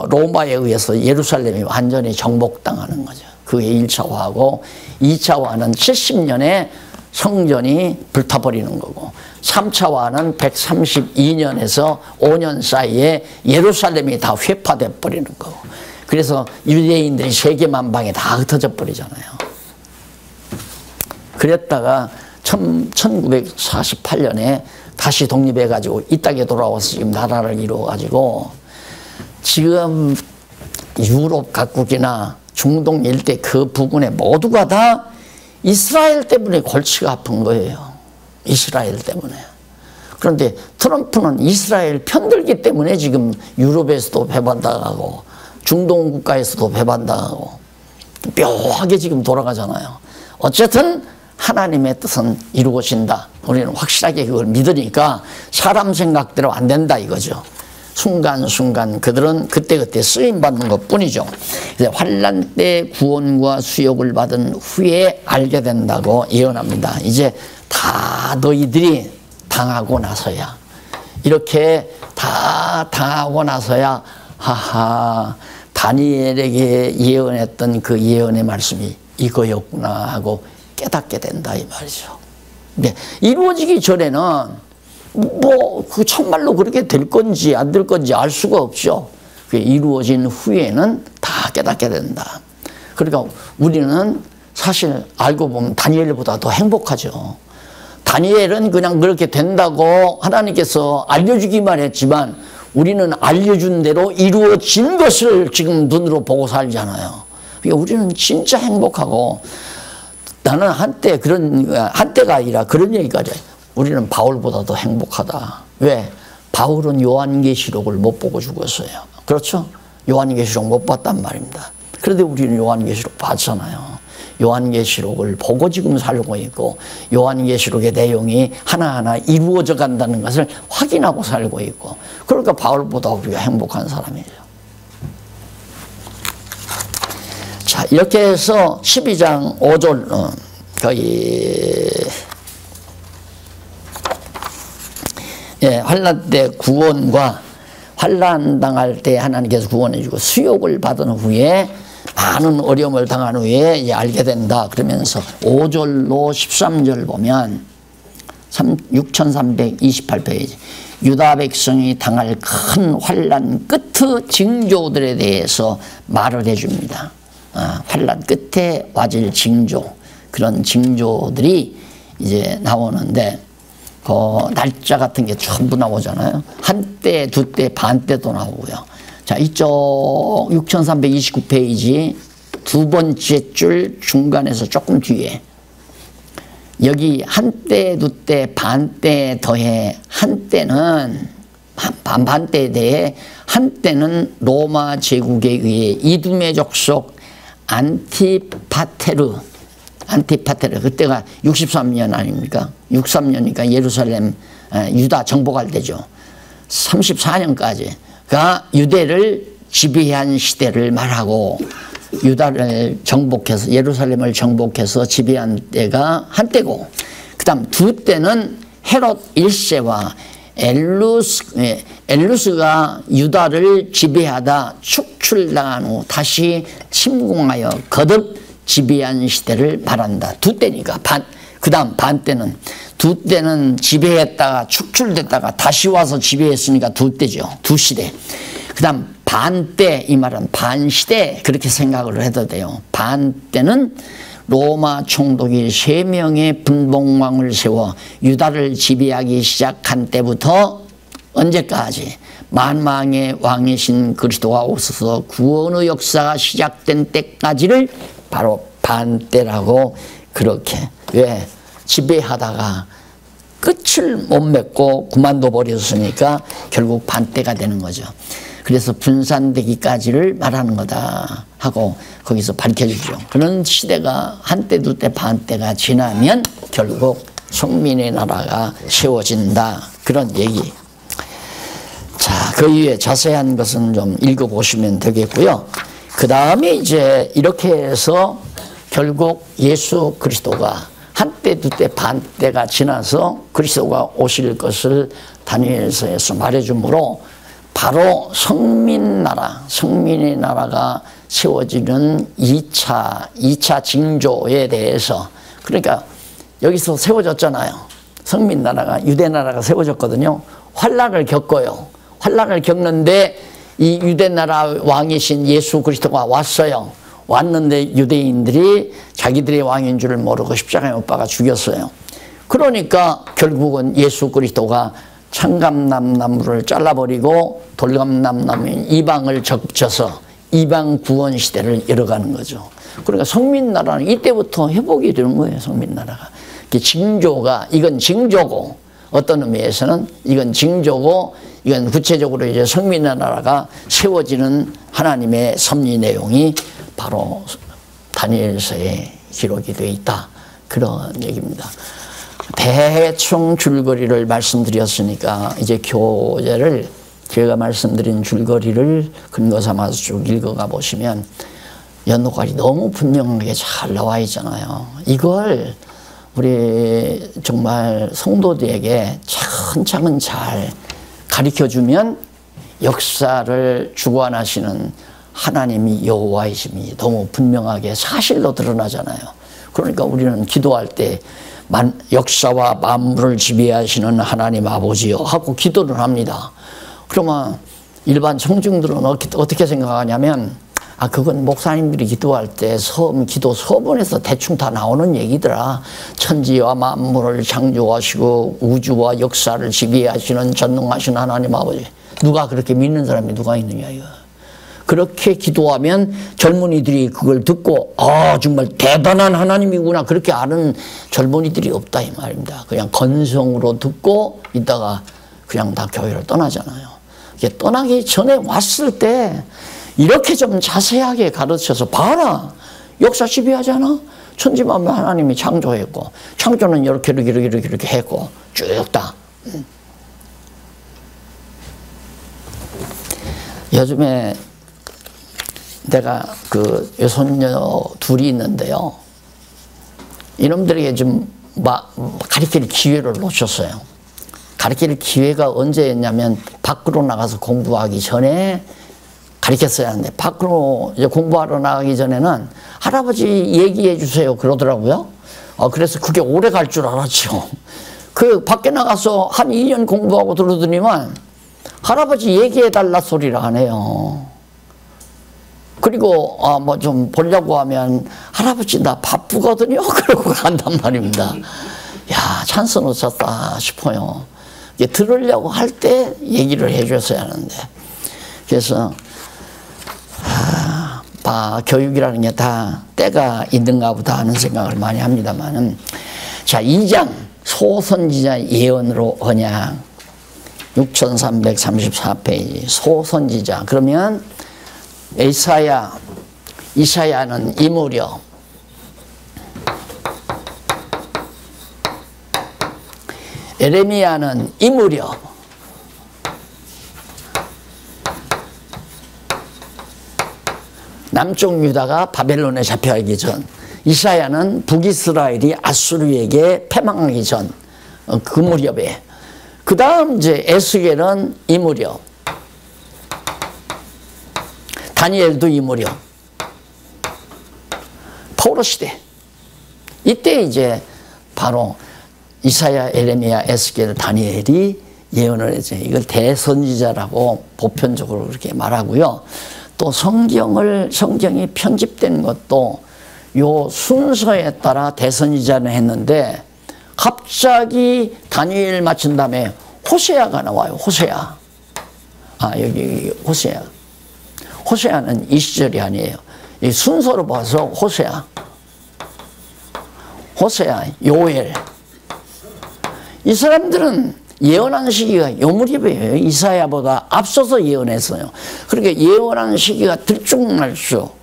로마에 의해서 예루살렘이 완전히 정복당하는 거죠. 그게 1차 화고 2차 화는 70년에 성전이 불타버리는 거고 3차 화는 132년에서 5년 사이에 예루살렘이 다 회파돼 버리는 거고 그래서 유대인들이 세계만방에 다 흩어져 버리잖아요. 그랬다가 1948년에 다시 독립해가지고 이 땅에 돌아와서 지금 나라를 이루어가지고 지금 유럽 각국이나 중동 일대 그 부근에 모두가 다 이스라엘 때문에 골치가 아픈 거예요. 이스라엘 때문에. 그런데 트럼프는 이스라엘 편들기 때문에 지금 유럽에서도 배반당하고 중동 국가에서도 배반당하고 묘하게 지금 돌아가잖아요. 어쨌든 하나님의 뜻은 이루어진다. 우리는 확실하게 그걸 믿으니까 사람 생각대로 안 된다 이거죠. 순간순간 그들은 그때그때 쓰임받는 것 뿐이죠. 환란 때 구원과 수욕을 받은 후에 알게 된다고 예언합니다. 이제 다 너희들이 당하고 나서야 이렇게 다 당하고 나서야 하하 다니엘에게 예언했던 그 예언의 말씀이 이거였구나 하고 깨닫게 된다 이 말이죠. 근데 이루어지기 전에는 그 정말로 그렇게 될 건지 안 될 건지 알 수가 없죠. 그게 이루어진 후에는 다 깨닫게 된다. 그러니까 우리는 사실 알고 보면 다니엘보다 더 행복하죠. 다니엘은 그냥 그렇게 된다고 하나님께서 알려주기만 했지만 우리는 알려준 대로 이루어진 것을 지금 눈으로 보고 살잖아요. 그러니까 우리는 진짜 행복하고, 나는 한때가 아니라 그런 얘기까지 해요. 우리는 바울보다도 행복하다. 왜? 바울은 요한계시록을 못 보고 죽었어요. 그렇죠? 요한계시록 못 봤단 말입니다. 그런데 우리는 요한계시록 봤잖아요. 요한계시록을 보고 지금 살고 있고, 요한계시록의 내용이 하나하나 이루어져 간다는 것을 확인하고 살고 있고, 그러니까 바울보다 우리가 행복한 사람이죠. 자, 이렇게 해서 12장 5절 거의 환난 때 구원과 환난 당할 때 하나님께서 구원해 주고 수욕을 받은 후에 많은 어려움을 당한 후에 이제 알게 된다 그러면서 5절로 13절 보면 6328페이지 유다 백성이 당할 큰 환난 끝의 징조들에 대해서 말을 해줍니다. 환난 끝에 와질 징조, 그런 징조들이 이제 나오는데 그 날짜 같은 게 전부 나오잖아요. 한때, 두때, 반때도 나오고요. 자, 이쪽 6329페이지 두 번째 줄 중간에서 조금 뒤에 여기 한때, 두때, 반때 더해 한때는 반때에 대해 한때는 로마 제국에 의해 이두메 족속 안티파테르 그때가 63년 아닙니까? 63년이니까 예루살렘 유다 정복할 때죠. 34년까지가 유대를 지배한 시대를 말하고 유다를 정복해서 예루살렘을 정복해서 지배한 때가 한때고, 그 다음 두 때는 헤롯 1세와 엘루스가 유다를 지배하다 축출당한 후 다시 침공하여 거듭 지배한 시대를 말한다. 두 때니까 그 다음 반 때는, 두 때는 지배했다가 축출됐다가 다시 와서 지배했으니까 두 때죠. 두 시대. 그 다음 반 때, 이 말은 반 시대 그렇게 생각을 해도 돼요. 반 때는 로마 총독이 3명의 분봉왕을 세워 유다를 지배하기 시작한 때부터 언제까지 만왕의 왕이신 그리스도가 오셔서 구원의 역사가 시작된 때까지를 바로 반때라고 그렇게, 왜? 지배하다가 끝을 못 맺고 그만둬 버렸으니까 결국 반때가 되는 거죠. 그래서 분산되기까지를 말하는 거다 하고 거기서 밝혀주죠. 그런 시대가 한때, 두때, 반때가 지나면 결국 성민의 나라가 세워진다, 그런 얘기. 자, 그 이후에 자세한 것은 좀 읽어보시면 되겠고요. 그 다음에 이제 이렇게 해서 결국 예수 그리스도가 한때, 두때, 반때가 지나서 그리스도가 오실 것을 다니엘서에서 말해주므로 바로 성민의 나라가 세워지는 2차 징조에 대해서, 그러니까 여기서 세워졌잖아요. 성민나라가, 유대나라가 세워졌거든요. 환난을 겪어요. 환난을 겪는데 이 유대나라 왕이신 예수 그리스도가 왔어요. 왔는데 유대인들이 자기들의 왕인 줄을 모르고 십자가에 못 박아 죽였어요. 그러니까 결국은 예수 그리스도가 창감나무를 잘라버리고 돌감나무 이방을 적셔서 이방 구원 시대를 열어가는 거죠. 그러니까 성민나라는 이때부터 회복이 되는 거예요. 성민나라가. 징조가, 이건 징조고, 어떤 의미에서는 이건 징조고, 이건 구체적으로 이제 성민나라가 세워지는 하나님의 섭리 내용이 바로 다니엘서에 기록이 되어 있다, 그런 얘기입니다. 대충 줄거리를 말씀드렸으니까 이제 교재를, 제가 말씀드린 줄거리를 근거 삼아서 쭉 읽어가 보시면 연도까지 너무 분명하게 잘 나와 있잖아요. 이걸 우리 정말 성도들에게 차근차근 잘 가르쳐주면 역사를 주관하시는 하나님이 여호와이심이 너무 분명하게 사실로 드러나잖아요. 그러니까 우리는 기도할 때 역사와 만물을 지배하시는 하나님 아버지여 하고 기도를 합니다. 그러면 일반 청중들은 어떻게 생각하냐면 그건 목사님들이 기도할 때 기도 서문에서 대충 다 나오는 얘기더라. 천지와 만물을 창조하시고 우주와 역사를 지배하시는 전능하신 하나님 아버지. 누가 그렇게 믿는 사람이 누가 있느냐 이거. 그렇게 기도하면 젊은이들이 그걸 듣고 정말 대단한 하나님이구나 그렇게 아는 젊은이들이 없다 이 말입니다. 그냥 건성으로 듣고 있다가 그냥 다 교회를 떠나잖아요. 이게 떠나기 전에 왔을 때 이렇게 좀 자세하게 가르쳐서 봐라. 역사 지배하잖아. 천지만물 하나님이 창조했고 창조는 이렇게 했고 쭉 다. 요즘에 내가 그 여손녀 둘이 있는데요. 이놈들에게 좀 가르칠 기회를 놓쳤어요. 가르칠 기회가 언제였냐면 밖으로 나가서 공부하기 전에 가르쳤어야 하는데 밖으로 이제 공부하러 나가기 전에는 할아버지 얘기해 주세요 그러더라고요. 그래서 그게 오래 갈 줄 알았죠. 그 밖에 나가서 한 2년 공부하고 들어오더니만 할아버지 얘기해 달라 소리를 안 해요. 그리고 뭐 좀 보려고 하면 할아버지 나 바쁘거든요 그러고 간단 말입니다. 야 찬스 놓쳤다 싶어요. 이게 들으려고 할 때 얘기를 해줬어야 하는데 그래서 교육이라는 게 다 때가 있는가 보다 하는 생각을 많이 합니다만은 자 2장 소선지자 예언으로 언약 6334페이지 소선지자 그러면 이사야는 이 무렵 에레미야는 이 무렵 남쪽 유다가 바벨론에 잡혀가기 전 이사야는 북이스라엘이 아수르에게 패망하기 전 그 무렵에 그 다음 이제 에스겔은 이 무렵 다니엘도 이 무렵 포로 시대 이때 이제 바로 이사야, 에레미야, 에스겔, 다니엘이 예언을 했죠. 이걸 대선지자라고 보편적으로 그렇게 말하고요. 또 성경이 편집된 것도 요 순서에 따라 대선지자는 했는데 갑자기 다니엘 마친 다음에 호세아가 나와요. 호세아. 여기 호세아. 호세아는 이 시절이 아니에요. 이 순서로 봐서 호세아, 요엘. 이 사람들은 예언한 시기가 요 무렵이에요. 이사야보다 앞서서 예언했어요. 그러니까 예언한 시기가 들쭉날쭉.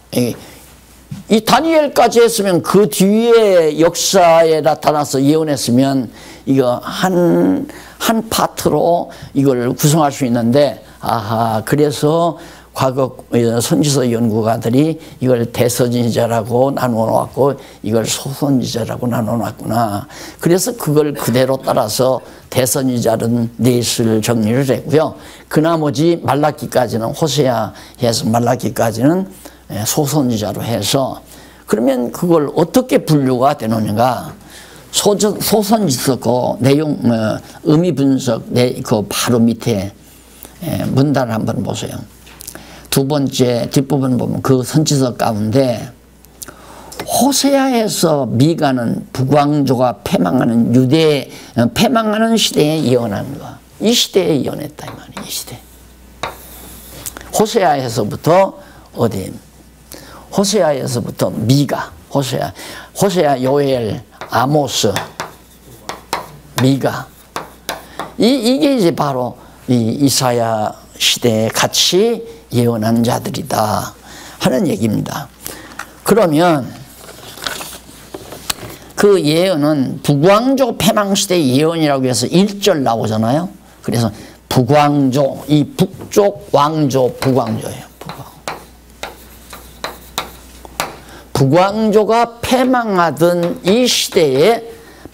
이 다니엘까지 했으면 그 뒤에 역사에 나타나서 예언했으면 이거 한 파트로 이걸 구성할 수 있는데 그래서 과거 선지서 연구가들이 이걸 대선지자라고 나눠놨고 이걸 소선지자라고 나눠놨구나. 그래서 그걸 그대로 따라서 대선지자는 넷을 정리를 했고요. 그 나머지 말라기까지는 호세아에서 말라기까지는 소선지자로 해서 그러면 그걸 어떻게 분류가 되느냐가 소선지서 그 내용 의미 분석 그 바로 밑에 문단을 한번 보세요. 두 번째 뒷부분 보면 그 선지서 가운데 호세아에서 미가는 북왕조가 패망하는 시대에 예언하는 거. 이 시대에 예언했다 이 말이에요. 이 시대. 호세아에서부터 어디? 호세아에서부터 미가, 호세아, 요엘, 아모스, 미가. 이게 이제 바로 이 이사야 시대에 같이 예언한 자들이다 하는 얘기입니다. 그러면 그 예언은 북왕조 패망시대 예언이라고 해서 1절 나오잖아요. 그래서 북왕조, 이 북쪽 왕조 북왕조예요. 북왕조가 패망하던 이 시대에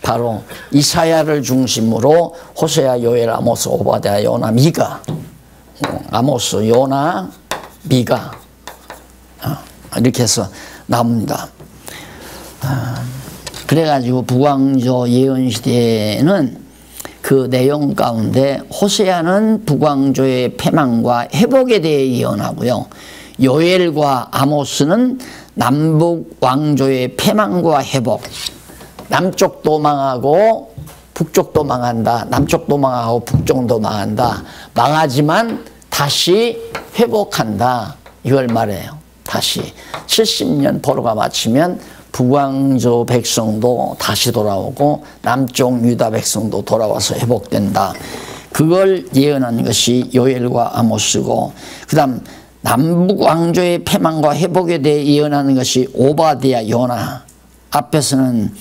바로 이사야를 중심으로 호세아, 요엘, 아모스, 오바댜, 요나, 미가, 아모스, 요나, 미가 이렇게 해서 나옵니다. 그래가지고 북왕조 예언 시대에는 그 내용 가운데 호세아는 북왕조의 패망과 회복에 대해 예언하고요. 요엘과 아모스는 남북 왕조의 패망과 회복. 남쪽도 망하고 북쪽도 망한다. 남쪽도 망하고 북쪽도 망한다. 망하지만 다시 회복한다. 이걸 말해요. 다시 70년 포로가 마치면 북왕조 백성도 다시 돌아오고 남쪽 유다 백성도 돌아와서 회복된다. 그걸 예언한 것이 요엘과 아모스고, 그 다음 남북 왕조의 패망과 회복에 대해 예언하는 것이 오바댜, 요나. 앞에서는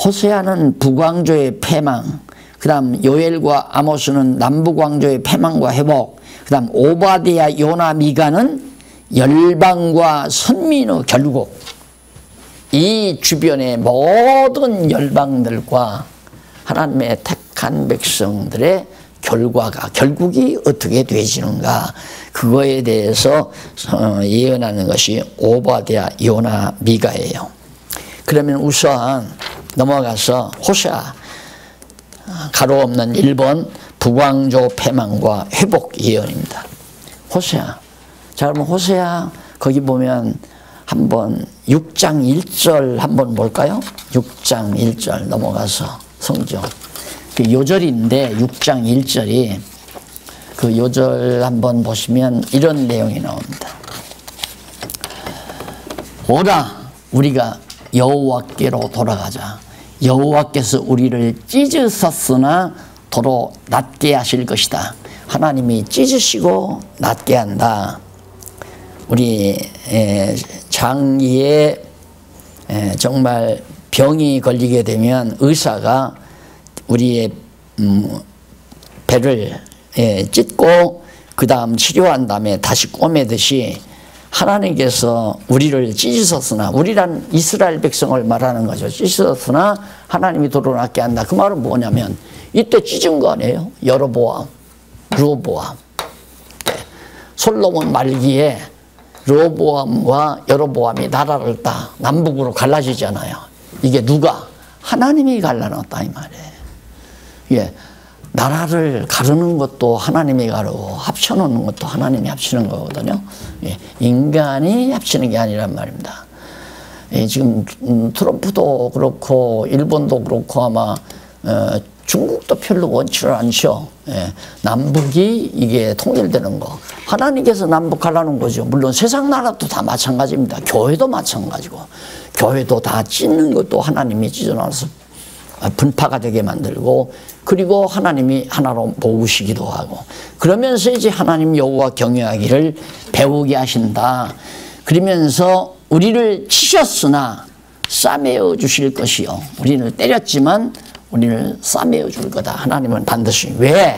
호세아는 북왕조의 패망, 그 다음 요엘과 아모스는 남북 왕조의 패망과 회복, 그 다음 오바댜, 요나, 미가는 열방과 선민의 결국. 이 주변의 모든 열방들과 하나님의 택한 백성들의 결국이 어떻게 되지는가, 그거에 대해서 예언하는 것이 오바댜, 요나, 미가예요. 그러면 우선 넘어가서 호세아, 가로 없는 1번 북왕조 패망과 회복 예언입니다. 호세아. 자, 그러면 호세아 거기 보면 한번 6장 1절 한번 볼까요? 6장 1절 넘어가서 성경. 그 요절인데 6장 1절이 그 요절 한번 보시면 이런 내용이 나옵니다. 오라 우리가 여호와께로 돌아가자. 여호와께서 우리를 찢으셨으나 도로 낫게 하실 것이다. 하나님이 찢으시고 낫게 한다. 우리 장기에 정말 병이 걸리게 되면 의사가 우리의 배를 찢고 그 다음 치료한 다음에 다시 꼬매듯이 하나님께서 우리를 찢으셨으나, 우리란 이스라엘 백성을 말하는 거죠. 찢으셨으나 하나님이 도로 낫게 한다. 그 말은 뭐냐면 이때 찢은 거 아니에요? 여로보암, 르호보암. 솔로몬 말기에 르호보암과 여로보암이 나라를 다 남북으로 갈라지잖아요. 이게 누가? 하나님이 갈라놨다 이 말이에요. 예, 나라를 가르는 것도 하나님이 가르고 합쳐놓는 것도 하나님이 합치는 거거든요. 예, 인간이 합치는 게 아니란 말입니다. 예, 지금 트럼프도 그렇고 일본도 그렇고 아마 중국도 별로 원치를 않죠. 예, 남북이 이게 통일되는 거. 하나님께서 남북 갈라놓은 거죠. 물론 세상 나라도 다 마찬가지입니다. 교회도 마찬가지고. 교회도 다 찢는 것도 하나님이 찢어놔서 분파가 되게 만들고, 그리고 하나님이 하나로 모으시기도 하고, 그러면서 이제 하나님 여호와 경외하기를 배우게 하신다. 그러면서 우리를 치셨으나 싸매어 주실 것이요. 우리를 때렸지만 우리를 싸매어 줄 거다. 하나님은 반드시. 왜?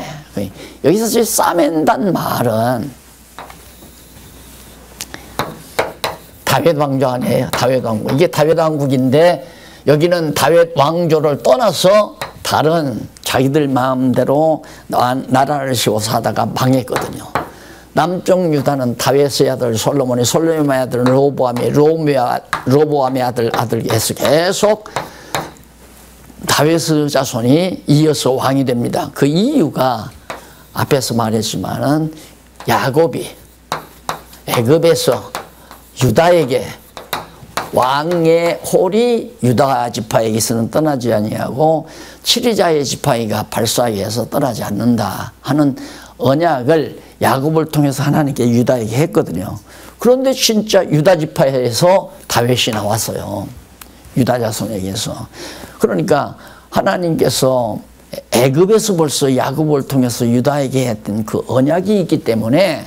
여기서 싸맨다는 말은 다윗 왕조 아니에요. 다윗 왕국. 이게 다윗 왕국인데 여기는 다윗 왕조를 떠나서 다른 자기들 마음대로 나라를 씌워 사다가 망했거든요. 남쪽 유다는 다윗의 아들 솔로몬이, 솔로몬의 아들 르호보암이, 르호보암의 아들에서 계속 다윗의 자손이 이어서 왕이 됩니다. 그 이유가 앞에서 말했지만은 야곱이 애굽에서 유다에게 왕의 홀이 유다 지파에게서는 떠나지 아니하고 치리자의 지파이가 발사에서 떠나지 않는다 하는 언약을 야곱을 통해서 하나님께 유다에게 했거든요. 그런데 진짜 유다 지파에서 다윗이 나왔어요. 유다 자손에게서. 그러니까 하나님께서 애굽에서 벌써 야곱을 통해서 유다에게 했던 그 언약이 있기 때문에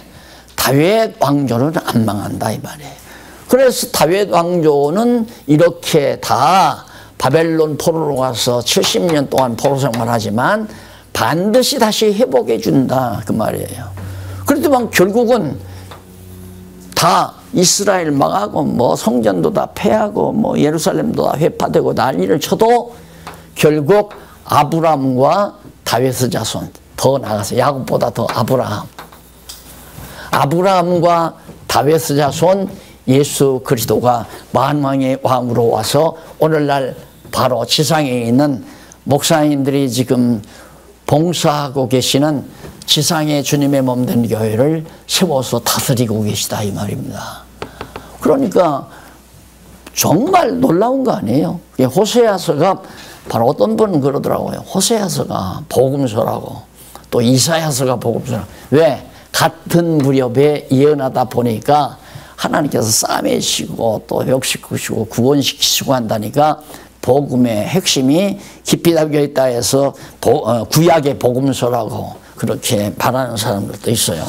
다윗 왕조는 안 망한다 이 말이에요. 그래서 다윗 왕조는 이렇게 다 바벨론 포로로 가서 70년 동안 포로 생활하지만 반드시 다시 회복해 준다 그 말이에요. 그렇지만 결국은 다 이스라엘 망하고 뭐 성전도 다 폐하고 뭐 예루살렘도 다 회파되고 난리를 쳐도 결국 아브라함과 다윗의 자손, 더 나아가서 야곱보다 더 아브라함과 다윗의 자손 예수 그리스도가 만왕의 왕으로 와서 오늘날 바로 지상에 있는 목사님들이 지금 봉사하고 계시는 지상에 주님의 몸 된 교회를 세워서 다스리고 계시다 이 말입니다. 그러니까 정말 놀라운 거 아니에요. 호세아서가 바로 어떤 분은 그러더라고요. 호세아서가 복음서라고, 또 이사야서가 복음서라고. 왜? 같은 무렵에 예언하다 보니까 하나님께서 싸매시고 또 회복시키시고 구원시키시고 한다니까 복음의 핵심이 깊이 담겨 있다 해서 구약의 복음서라고 그렇게 말하는 사람들도 있어요.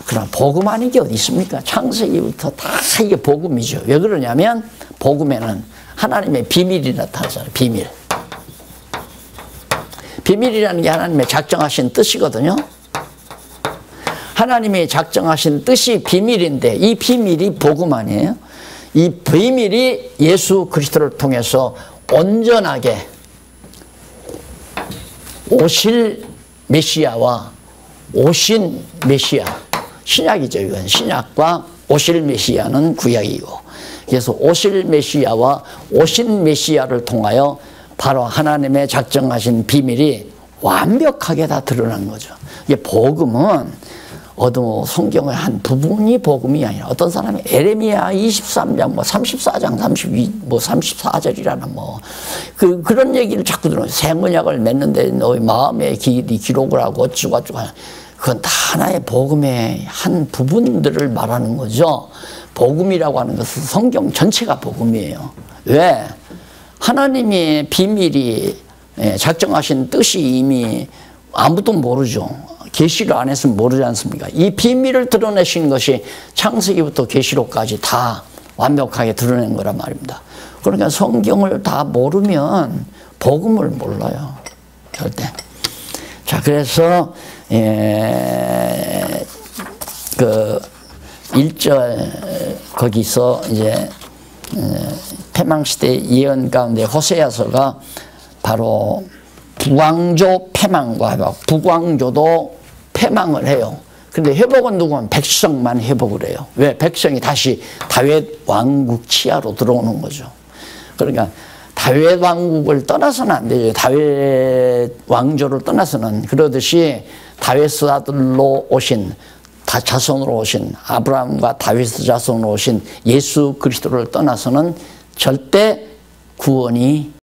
그러나 복음 아닌 게 어디 있습니까? 창세기부터 다 이게 복음이죠. 왜 그러냐면 복음에는 하나님의 비밀이 나타나잖아요. 비밀. 비밀이라는 게 하나님의 작정하신 뜻이거든요. 하나님이 작정하신 뜻이 비밀인데 이 비밀이 복음 아니에요? 이 비밀이 예수 그리스도를 통해서 온전하게 오실 메시아와 오신 메시아, 신약이죠. 이건 신약과 오실 메시아는 구약이고, 그래서 오실 메시아와 오신 메시아를 통하여 바로 하나님의 작정하신 비밀이 완벽하게 다 드러난 거죠. 이게 복음은 성경의 한 부분이 복음이 아니라 어떤 사람이 에레미야 23장, 34장, 34절이라는 그런 얘기를 자꾸 들어요. 새 언약을 맺는데 너희 마음의 길이 기록을 하고 어쩌고 그건 다 하나의 복음의 한 부분들을 말하는 거죠. 복음이라고 하는 것은 성경 전체가 복음이에요. 왜? 하나님의 비밀이 작정하신 뜻이 이미 아무도 모르죠. 계시를 안 했으면 모르지 않습니까? 이 비밀을 드러내신 것이 창세기부터 계시록까지 다 완벽하게 드러낸 거란 말입니다. 그러니까 성경을 다 모르면 복음을 몰라요. 절대. 자, 그래서 그 1절 거기서 이제 패망시대 예언 가운데 호세아서가 바로 북왕조 패망과 북왕조도 패망을 해요. 근데 회복은 누구면 백성만 회복을 해요. 왜? 백성이 다시 다윗 왕국 치하로 들어오는 거죠. 그러니까 다윗 왕국을 떠나서는 안 되죠. 다윗 왕조를 떠나서는. 그러듯이 다윗의 아들로 오신, 자손으로 오신, 아브라함과 다윗의 자손으로 오신 예수 그리스도를 떠나서는 절대 구원이